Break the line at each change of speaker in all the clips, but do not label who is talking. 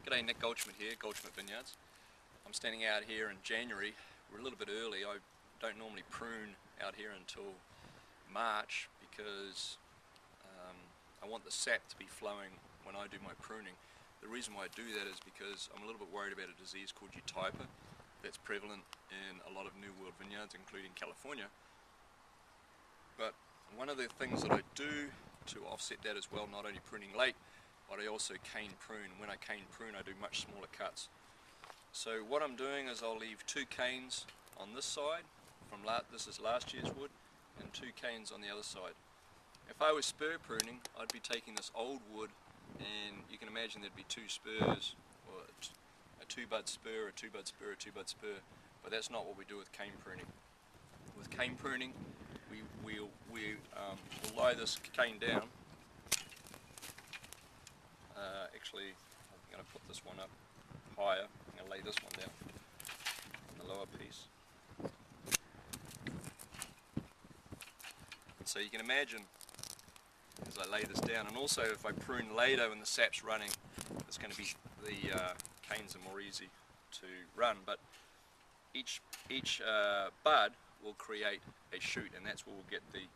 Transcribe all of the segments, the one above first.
G'day, Nick Goldschmidt here, Goldschmidt Vineyards. I'm standing out here in January. We're a little bit early. I don't normally prune out here until March because I want the sap to be flowing when I do my pruning. The reason why I do that is because I'm a little bit worried about a disease called Eutypa that's prevalent in a lot of New World vineyards, including California. But one of the things that I do to offset that as well, not only pruning late, but I also cane prune. When I cane prune, I do much smaller cuts. So what I'm doing is I'll leave 2 canes on this side, this is last year's wood, and 2 canes on the other side. If I was spur pruning, I'd be taking this old wood, and you can imagine there'd be 2 spurs, or a 2-bud spur, a 2-bud spur, a 2-bud spur, but that's not what we do with cane pruning. With cane pruning, we'll lie this cane down. Actually, I'm going to put this one up higher. I'm going to lay this one down on the lower piece. So you can imagine as I lay this down, and also if I prune later when the sap's running, it's going to be, the canes are more easy to run, but each bud will create a shoot, and that's where we'll get the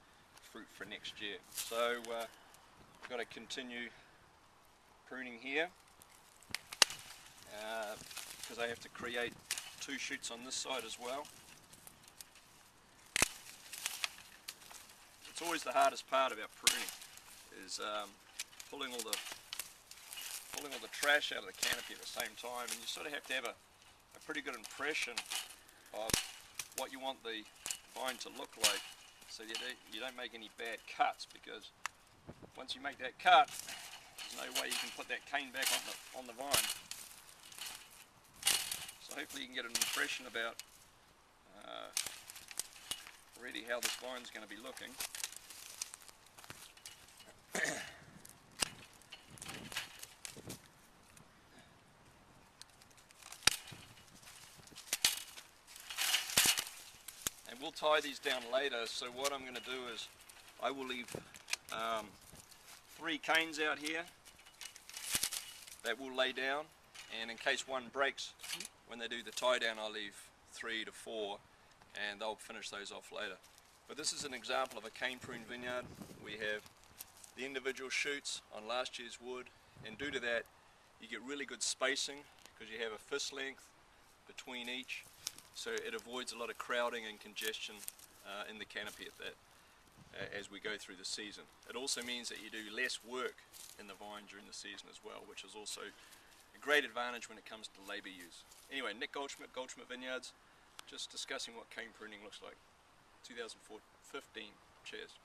fruit for next year. So I've got to continue pruning here because I have to create 2 shoots on this side as well. It's always the hardest part about pruning is pulling all the trash out of the canopy at the same time, and you sort of have to have a pretty good impression of what you want the vine to look like, so you don't make any bad cuts, because once you make that cut, there's no way you can put that cane back on the vine. So hopefully you can get an impression about really how this vine's going to be looking. And we'll tie these down later, so what I'm going to do is I will leave 3 canes out here that will lay down, and in case one breaks when they do the tie down, I'll leave 3 to 4 and they'll finish those off later. But this is an example of a cane prune vineyard. We have the individual shoots on last year's wood, and due to that you get really good spacing because you have a fist length between each, so it avoids a lot of crowding and congestion in the canopy at that as we go through the season. It also means that you do less work in the vine during the season as well, which is also a great advantage when it comes to labour use. Anyway, Nick Goldschmidt, Goldschmidt Vineyards, just discussing what cane pruning looks like. 2015. Cheers.